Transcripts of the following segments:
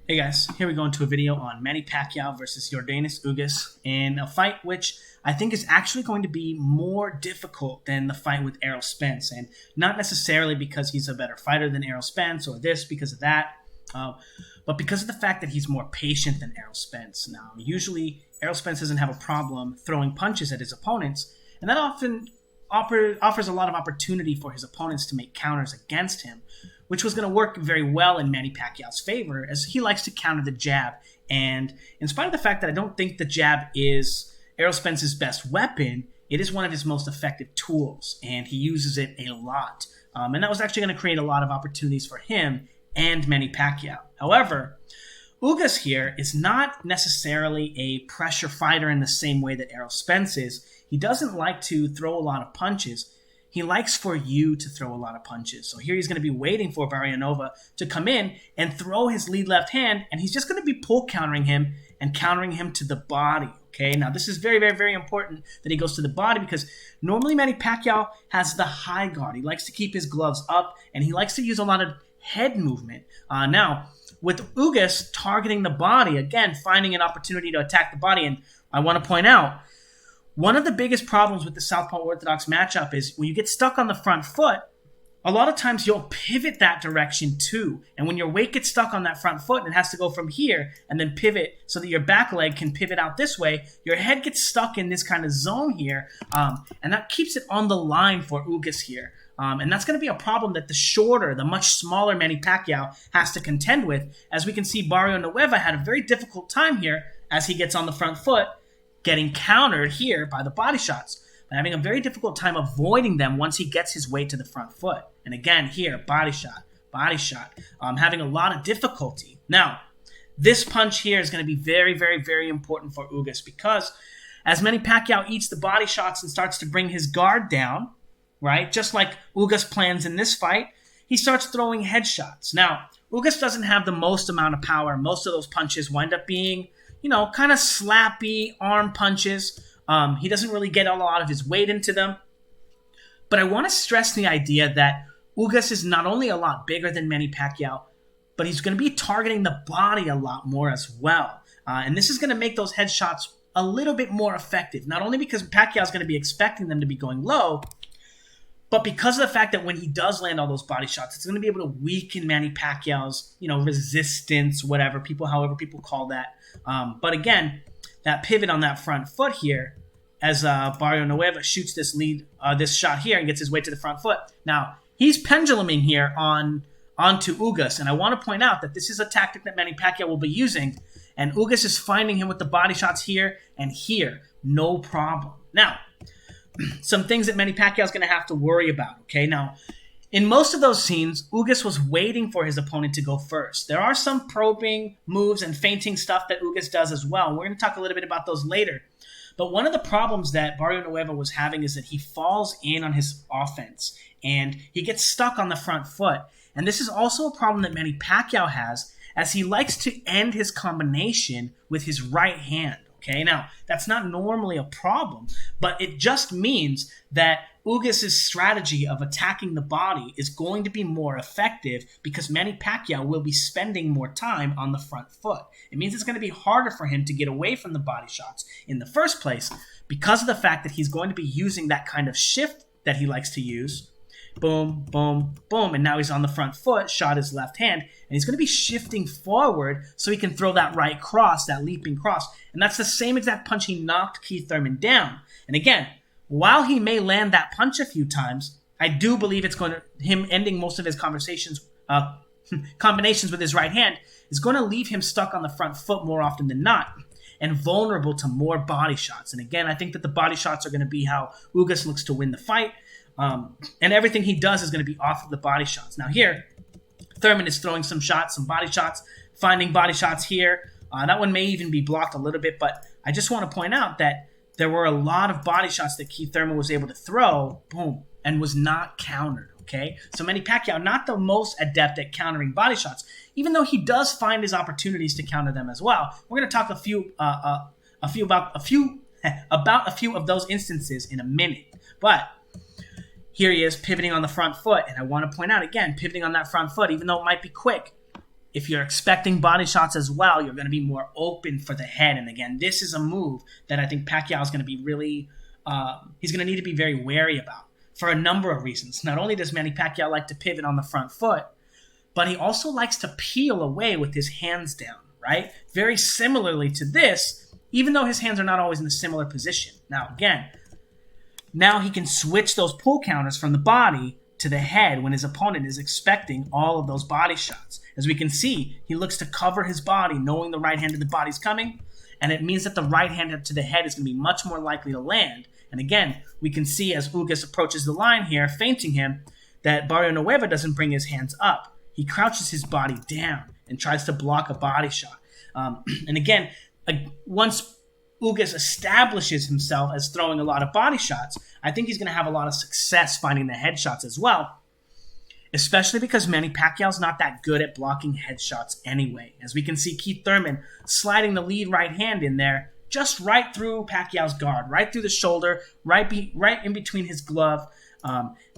Hey guys, here we go into a video on Manny Pacquiao versus Yordenis Ugas in a fight which I think is actually going to be more difficult than the fight with Errol Spence, and not necessarily because he's a better fighter than Errol Spence or this because of that, but because of the fact that he's more patient than Errol Spence. Now, usually Errol Spence doesn't have a problem throwing punches at his opponents, and that often offers a lot of opportunity for his opponents to make counters against him, which was going to work very well in Manny Pacquiao's favor, as he likes to counter the jab. And in spite of the fact that I don't think the jab is Errol Spence's best weapon, it is one of his most effective tools, and he uses it a lot. And that was actually going to create a lot of opportunities for him and Manny Pacquiao. However, Ugas here is not necessarily a pressure fighter in the same way that Errol Spence is. He doesn't like to throw a lot of punches. He likes for you to throw a lot of punches. So here he's going to be waiting for Barrionova to come in and throw his lead left hand, and he's just going to be pull countering him and countering him to the body. Okay, now this is very, very, very important that he goes to the body, because normally Manny Pacquiao has the high guard. He likes to keep his gloves up, and he likes to use a lot of head movement. Now, with Ugas targeting the body, again, finding an opportunity to attack the body, and I want to point out, one of the biggest problems with the Southpaw Orthodox matchup is when you get stuck on the front foot, a lot of times you'll pivot that direction too. And when your weight gets stuck on that front foot and it has to go from here and then pivot so that your back leg can pivot out this way, your head gets stuck in this kind of zone here. And that keeps it on the line for Ugas here. And that's going to be a problem that the much smaller Manny Pacquiao has to contend with. As we can see, Barrionova had a very difficult time here as he gets on the front foot, getting countered here by the body shots, but having a very difficult time avoiding them once he gets his weight to the front foot. And again, here, body shot, having a lot of difficulty. Now, this punch here is going to be very, very, very important for Ugas, because as Manny Pacquiao eats the body shots and starts to bring his guard down, right, just like Ugas plans in this fight, he starts throwing headshots. Now, Ugas doesn't have the most amount of power. Most of those punches wind up being, kind of slappy arm punches. He doesn't really get a lot of his weight into them. But I want to stress the idea that Ugas is not only a lot bigger than Manny Pacquiao, but he's going to be targeting the body a lot more as well. And this is going to make those headshots a little bit more effective, not only because Pacquiao is going to be expecting them to be going low, but because of the fact that when he does land all those body shots, it's going to be able to weaken Manny Pacquiao's, resistance, however people call that. But again, that pivot on that front foot here, as Barrionova shoots this shot here and gets his way to the front foot. Now, he's penduluming here onto Ugas, and I want to point out that this is a tactic that Manny Pacquiao will be using, and Ugas is finding him with the body shots here and here, no problem. Now, some things that Manny Pacquiao is going to have to worry about, okay? Now, in most of those scenes, Ugas was waiting for his opponent to go first. There are some probing moves and feinting stuff that Ugas does as well. We're going to talk a little bit about those later. But one of the problems that Barrionova was having is that he falls in on his offense, and he gets stuck on the front foot. And this is also a problem that Manny Pacquiao has, as he likes to end his combination with his right hand. Okay, now, that's not normally a problem, but it just means that Ugas' strategy of attacking the body is going to be more effective because Manny Pacquiao will be spending more time on the front foot. It means it's going to be harder for him to get away from the body shots in the first place because of the fact that he's going to be using that kind of shift that he likes to use. Boom, boom, boom, and now he's on the front foot, shot his left hand, and he's going to be shifting forward so he can throw that right cross, that leaping cross, and that's the same exact punch he knocked Keith Thurman down. And again, while he may land that punch a few times, I do believe it's going to, him ending most of his combinations with his right hand is going to leave him stuck on the front foot more often than not, and vulnerable to more body shots. And again, I think that the body shots are going to be how Ugas looks to win the fight. And everything he does is going to be off of the body shots. Now here, Thurman is throwing some body shots, finding body shots here. That one may even be blocked a little bit, but I just want to point out that there were a lot of body shots that Keith Thurman was able to throw, boom, and was not countered, okay? So Manny Pacquiao, not the most adept at countering body shots, even though he does find his opportunities to counter them as well. We're going to talk about a few of those instances in a minute, but here he is pivoting on the front foot, and I want to point out again, pivoting on that front foot, even though it might be quick, if you're expecting body shots as well, you're going to be more open for the head. And again, this is a move that I think Pacquiao is going to be really, he's going to need to be very wary about for a number of reasons. Not only does Manny Pacquiao like to pivot on the front foot, but he also likes to peel away with his hands down, right? Very similarly to this, even though his hands are not always in a similar position. Now, again, now he can switch those pull counters from the body to the head when his opponent is expecting all of those body shots. As we can see, he looks to cover his body, knowing the right hand of the body's coming, and it means that the right hand to the head is going to be much more likely to land. And again, we can see as Ugas approaches the line here, feinting him, that Barrionueva doesn't bring his hands up. He crouches his body down and tries to block a body shot. And again, once Ugas establishes himself as throwing a lot of body shots, I think he's going to have a lot of success finding the headshots as well, especially because Manny Pacquiao's not that good at blocking headshots anyway. As we can see, Keith Thurman sliding the lead right hand in there, just right through Pacquiao's guard, right through the shoulder, right in between his glove.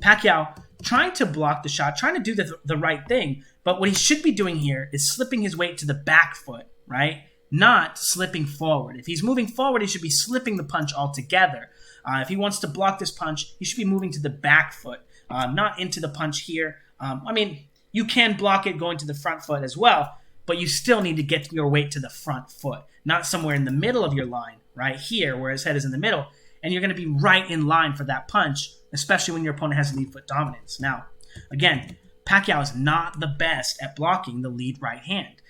Pacquiao trying to block the shot, trying to do the right thing, but what he should be doing here is slipping his weight to the back foot, right? Not slipping forward. If he's moving forward, he should be slipping the punch altogether. If he wants to block this punch, he should be moving to the back foot, not into the punch here. I mean, you can block it going to the front foot as well, but you still need to get your weight to the front foot, not somewhere in the middle of your line, right here, where his head is in the middle, and you're going to be right in line for that punch, especially when your opponent has lead foot dominance. Now, again, Pacquiao is not the best at blocking the lead right hand.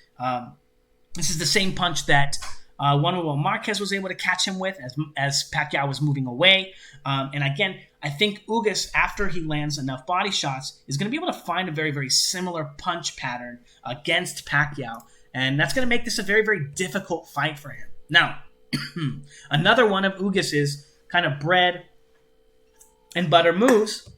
This is the same punch that Juan Marquez was able to catch him with as Pacquiao was moving away. And again, I think Ugas, after he lands enough body shots, is going to be able to find a very, very similar punch pattern against Pacquiao. And that's going to make this a very, very difficult fight for him. Now, another one of Ugas's kind of bread and butter moves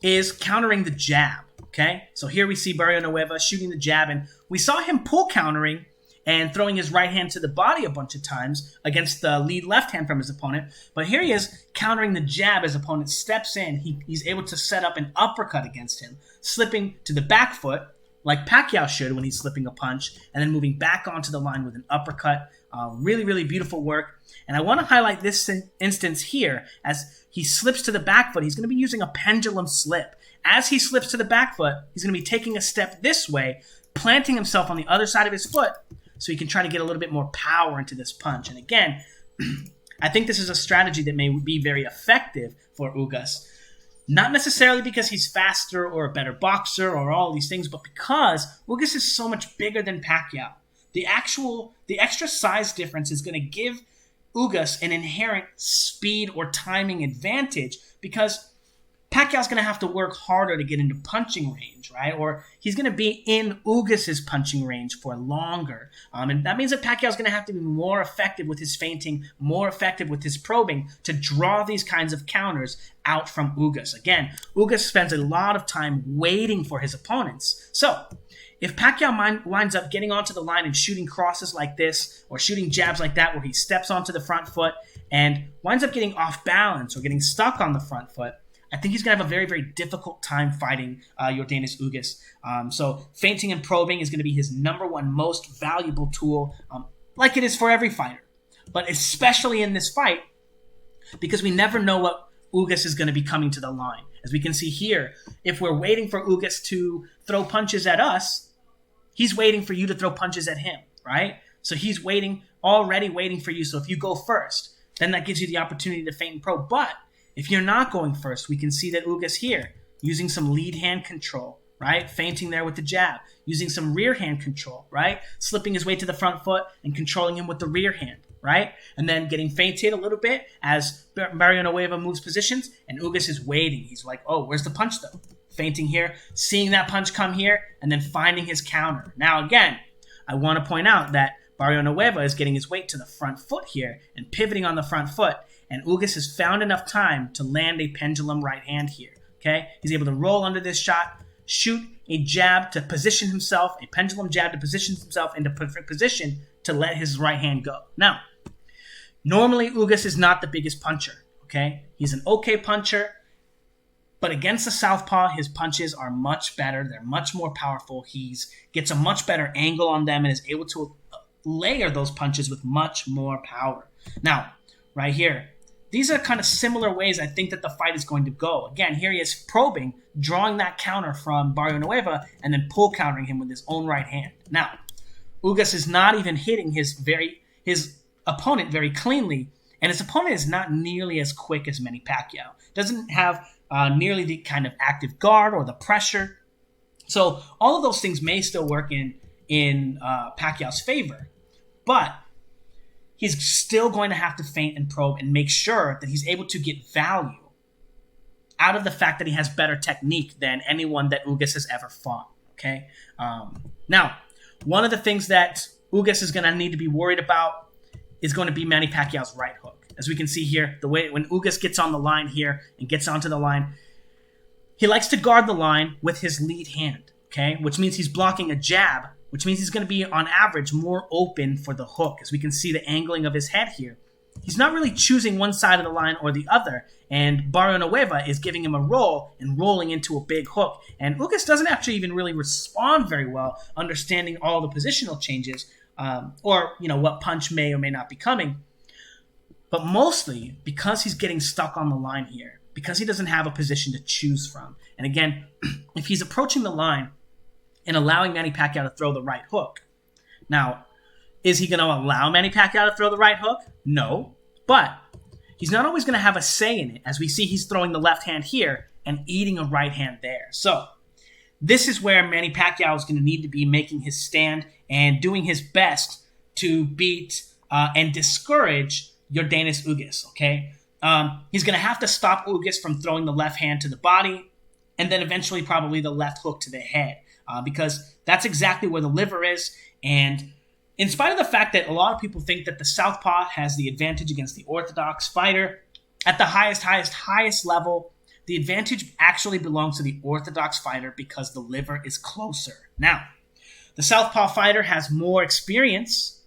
is countering the jab. Okay, so here we see Barrionueva shooting the jab, and we saw him pull countering and throwing his right hand to the body a bunch of times against the lead left hand from his opponent. But here he is countering the jab as opponent steps in. He's able to set up an uppercut against him, slipping to the back foot like Pacquiao should when he's slipping a punch, and then moving back onto the line with an uppercut. Really, really beautiful work. And I want to highlight this instance here. As he slips to the back foot, he's going to be using a pendulum slip. As he slips to the back foot, he's going to be taking a step this way, planting himself on the other side of his foot so he can try to get a little bit more power into this punch. And again, I think this is a strategy that may be very effective for Ugas. Not necessarily because he's faster or a better boxer or all these things, but because Ugas is so much bigger than Pacquiao. The extra size difference is going to give Ugas an inherent speed or timing advantage because Pacquiao's going to have to work harder to get into punching range, right? Or he's going to be in Ugas's punching range for longer. And that means that Pacquiao's going to have to be more effective with his feinting, more effective with his probing to draw these kinds of counters out from Ugas. Again, Ugas spends a lot of time waiting for his opponents. So, if Pacquiao winds up getting onto the line and shooting crosses like this, or shooting jabs like that where he steps onto the front foot and winds up getting off balance or getting stuck on the front foot, I think he's going to have a very, very difficult time fighting Yordenis Ugas. So feinting and probing is going to be his number one most valuable tool, like it is for every fighter. But especially in this fight, because we never know what Ugas is going to be coming to the line. As we can see here, if we're waiting for Ugas to throw punches at us, he's waiting for you to throw punches at him, right? So he's already waiting for you. So if you go first, then that gives you the opportunity to feint and probe. But if you're not going first, we can see that Ugas here, using some lead hand control, right? Feinting there with the jab, using some rear hand control, right? Slipping his way to the front foot and controlling him with the rear hand, right? And then getting feinted a little bit as Barrionueva moves positions, and Ugas is waiting. He's like, oh, where's the punch though? Feinting here, seeing that punch come here, and then finding his counter. Now again, I want to point out that Barrionueva is getting his weight to the front foot here and pivoting on the front foot. And Ugas has found enough time to land a pendulum right hand here, okay? He's able to roll under this shot, shoot a jab to position himself, a pendulum jab to position himself into perfect position to let his right hand go. Now, normally Ugas is not the biggest puncher, okay? He's an okay puncher. But against the southpaw, his punches are much better. They're much more powerful. He gets a much better angle on them and is able to layer those punches with much more power. Now, right here, these are kind of similar ways I think that the fight is going to go. Again, here he is probing, drawing that counter from Barrio Nueva, and then pull countering him with his own right hand. Now, Ugas is not even hitting his opponent very cleanly, and his opponent is not nearly as quick as Manny Pacquiao. Doesn't have nearly the kind of active guard or the pressure. So all of those things may still work in Pacquiao's favor, but he's still going to have to feint and probe and make sure that he's able to get value out of the fact that he has better technique than anyone that Ugas has ever fought. Okay. Now, one of the things that Ugas is going to need to be worried about is going to be Manny Pacquiao's right hook. As we can see here, the way when Ugas gets on the line here and gets onto the line, he likes to guard the line with his lead hand, okay? Which means he's blocking a jab, which means he's going to be, on average, more open for the hook. As we can see the angling of his head here. He's not really choosing one side of the line or the other, and Barrio Nueva is giving him a roll and rolling into a big hook. And Ugas doesn't actually even really respond very well, understanding all the positional changes, or what punch may or may not be coming. But mostly because he's getting stuck on the line here, because he doesn't have a position to choose from. And again, if he's approaching the line and allowing Manny Pacquiao to throw the right hook. Now, is he going to allow Manny Pacquiao to throw the right hook? No. But he's not always going to have a say in it. As we see, he's throwing the left hand here and eating a right hand there. So this is where Manny Pacquiao is going to need to be making his stand and doing his best to beat and discourage Yordenis Ugas, okay? He's going to have to stop Ugas from throwing the left hand to the body and then eventually probably the left hook to the head because that's exactly where the liver is. And in spite of the fact that a lot of people think that the southpaw has the advantage against the orthodox fighter, at the highest level, the advantage actually belongs to the orthodox fighter because the liver is closer. Now, the southpaw fighter has more experience,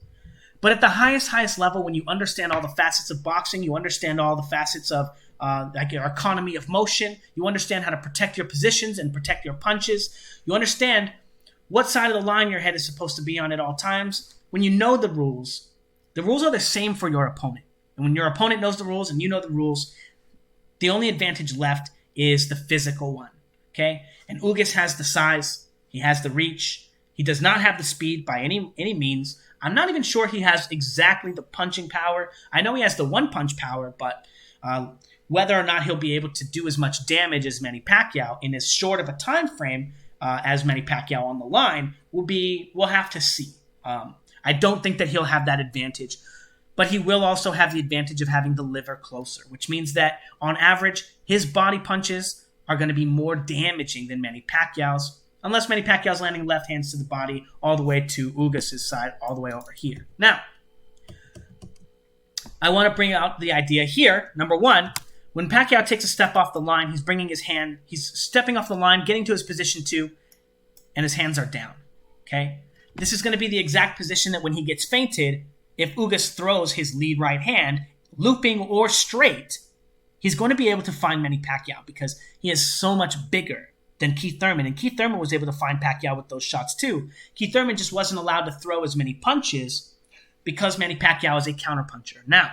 but at the highest level, when you understand all the facets of boxing, you understand all the facets of like your economy of motion, you understand how to protect your positions and protect your punches, you understand what side of the line your head is supposed to be on at all times. When you know the rules are the same for your opponent. And when your opponent knows the rules and you know the rules, the only advantage left is the physical one, okay? And Ugas has the size, he has the reach, he does not have the speed by any means. I'm not even sure he has exactly the punching power. I know he has the one-punch power, but whether or not he'll be able to do as much damage as Manny Pacquiao in as short of a time frame as Manny Pacquiao on the line we'll have to see. I don't think that he'll have that advantage, but he will also have the advantage of having the liver closer, which means that on average, his body punches are going to be more damaging than Manny Pacquiao's, unless Manny Pacquiao's landing left hands to the body all the way to Ugas' side, all the way over here. Now, I want to bring out the idea here. Number one, when Pacquiao takes a step off the line, he's bringing his hand, he's stepping off the line, getting to his position 2, and his hands are down, okay? This is going to be the exact position that when he gets feinted, if Ugas throws his lead right hand, looping or straight, he's going to be able to find Manny Pacquiao because he is so much bigger than Keith Thurman. And Keith Thurman was able to find Pacquiao with those shots too. Keith Thurman just wasn't allowed to throw as many punches because Manny Pacquiao is a counterpuncher. Now,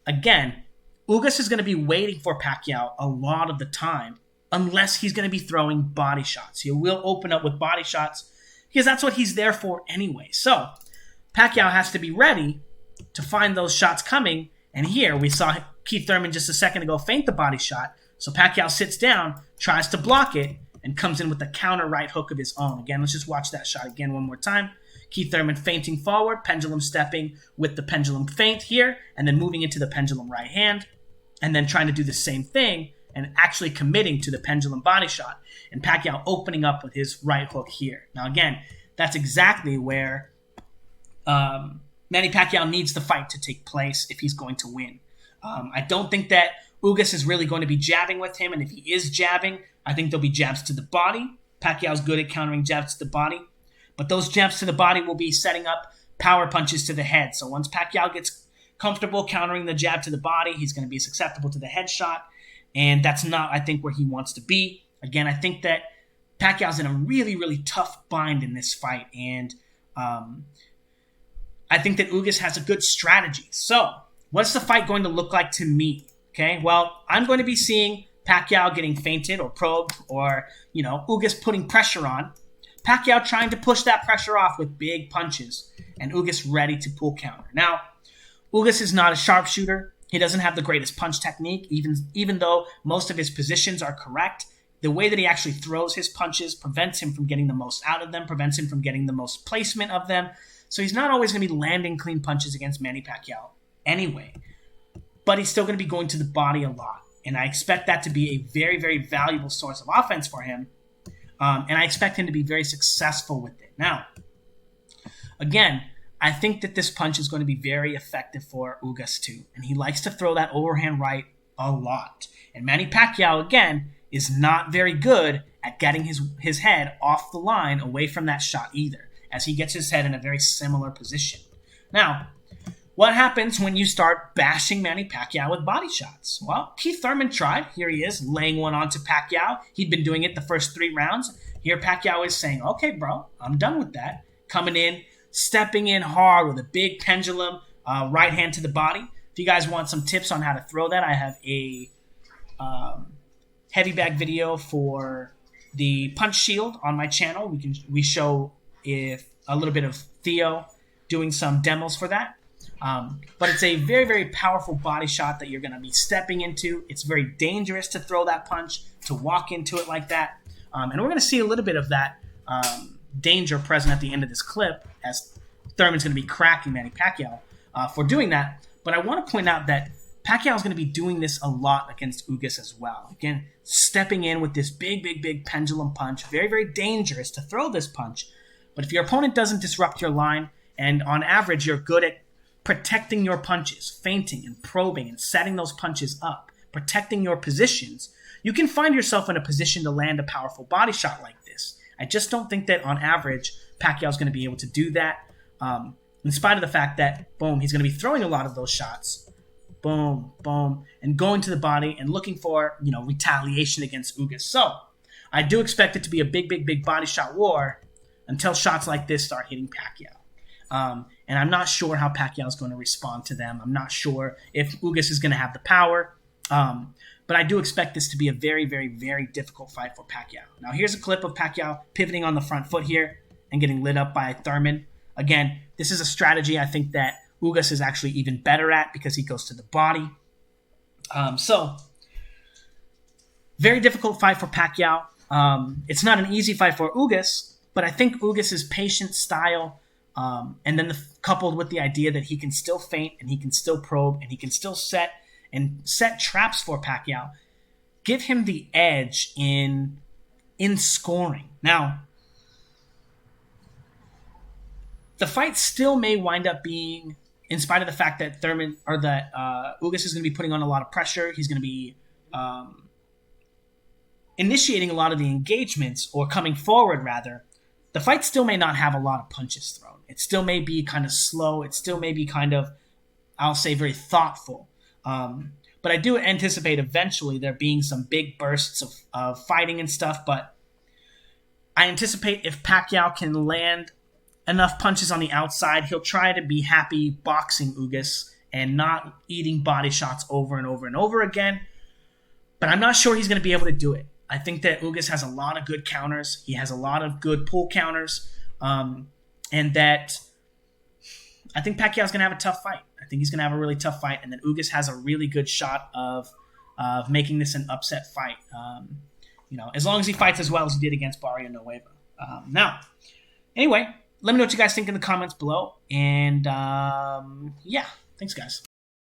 again, Ugas is going to be waiting for Pacquiao a lot of the time unless he's going to be throwing body shots. He will open up with body shots because that's what he's there for anyway. So Pacquiao has to be ready to find those shots coming. And here we saw Keith Thurman just a second ago feint the body shot. So Pacquiao sits down, tries to block it, and comes in with a counter right hook of his own. Again, let's just watch that shot again one more time. Keith Thurman feinting forward, pendulum stepping with the pendulum feint here, and then moving into the pendulum right hand, and then trying to do the same thing and actually committing to the pendulum body shot. And Pacquiao opening up with his right hook here. Now again, that's exactly where Manny Pacquiao needs the fight to take place if he's going to win. I don't think that Ugas is really going to be jabbing with him, and if he is jabbing, I think there'll be jabs to the body. Pacquiao's good at countering jabs to the body, but those jabs to the body will be setting up power punches to the head. So once Pacquiao gets comfortable countering the jab to the body, he's going to be susceptible to the headshot. and that's not, I think, where he wants to be. Again, I think that Pacquiao's in a really, really tough bind in this fight, and I think that Ugas has a good strategy. So, what's the fight going to look like to me? Okay, well, I'm going to be seeing Pacquiao getting feinted or probed, or, Ugas putting pressure on. Pacquiao trying to push that pressure off with big punches, and Ugas ready to pull counter. Now, Ugas is not a sharpshooter. He doesn't have the greatest punch technique, even though most of his positions are correct. The way that he actually throws his punches prevents him from getting the most out of them, prevents him from getting the most placement of them. So he's not always going to be landing clean punches against Manny Pacquiao anyway. But he's still going to be going to the body a lot. And I expect that to be a very, very valuable source of offense for him. And I expect him to be very successful with it. Now, again, I think that this punch is going to be very effective for Ugas too. And he likes to throw that overhand right a lot. And Manny Pacquiao, again, is not very good at getting his head off the line away from that shot either, as he gets his head in a very similar position. Now, what happens when you start bashing Manny Pacquiao with body shots? Well, Keith Thurman tried. Here he is, laying one onto Pacquiao. He'd been doing it the first 3 rounds. Here Pacquiao is saying, okay, bro, I'm done with that. Coming in, stepping in hard with a big pendulum, right hand to the body. If you guys want some tips on how to throw that, I have a heavy bag video for the punch shield on my channel. We show a little bit of Theo doing some demos for that. But it's a very, very powerful body shot that you're going to be stepping into. It's very dangerous to throw that punch, to walk into it like that. And we're going to see a little bit of that danger present at the end of this clip, as Thurman's going to be cracking Manny Pacquiao for doing that. But I want to point out that Pacquiao is going to be doing this a lot against Ugas as well. Again, stepping in with this big, big, big pendulum punch. Very, very dangerous to throw this punch. But if your opponent doesn't disrupt your line, and on average you're good at protecting your punches, feinting and probing and setting those punches up, protecting your positions, you can find yourself in a position to land a powerful body shot like this. I just don't think that on average Pacquiao is going to be able to do that, in spite of the fact that, boom, he's going to be throwing a lot of those shots. Boom, boom, and going to the body and looking for, retaliation against Ugas. So I do expect it to be a big, big, big body shot war until shots like this start hitting Pacquiao. And I'm not sure how Pacquiao is going to respond to them. I'm not sure if Ugas is going to have the power. But I do expect this to be a very, very, very difficult fight for Pacquiao. Now, here's a clip of Pacquiao pivoting on the front foot here and getting lit up by Thurman. Again, this is a strategy I think that Ugas is actually even better at because he goes to the body. So, very difficult fight for Pacquiao. It's not an easy fight for Ugas, but I think Ugas' patient style, and then coupled with the idea that he can still feint and he can still probe and he can still set traps for Pacquiao, give him the edge in scoring. Now, the fight still may wind up being, in spite of the fact that Ugas is going to be putting on a lot of pressure, he's going to be initiating a lot of the engagements, or coming forward rather, the fight still may not have a lot of punches thrown. It still may be kind of slow. It still may be kind of, I'll say, very thoughtful. But I do anticipate eventually there being some big bursts of fighting and stuff. But I anticipate if Pacquiao can land enough punches on the outside, he'll try to be happy boxing Ugas and not eating body shots over and over and over again. But I'm not sure he's going to be able to do it. I think that Ugas has a lot of good counters. He has a lot of good pull counters. And that I think Pacquiao's going to have a tough fight. I think he's going to have a really tough fight. And then Ugas has a really good shot of making this an upset fight. As long as he fights as well as he did against Barrio Nueva. Now, anyway, let me know what you guys think in the comments below. And yeah, thanks guys.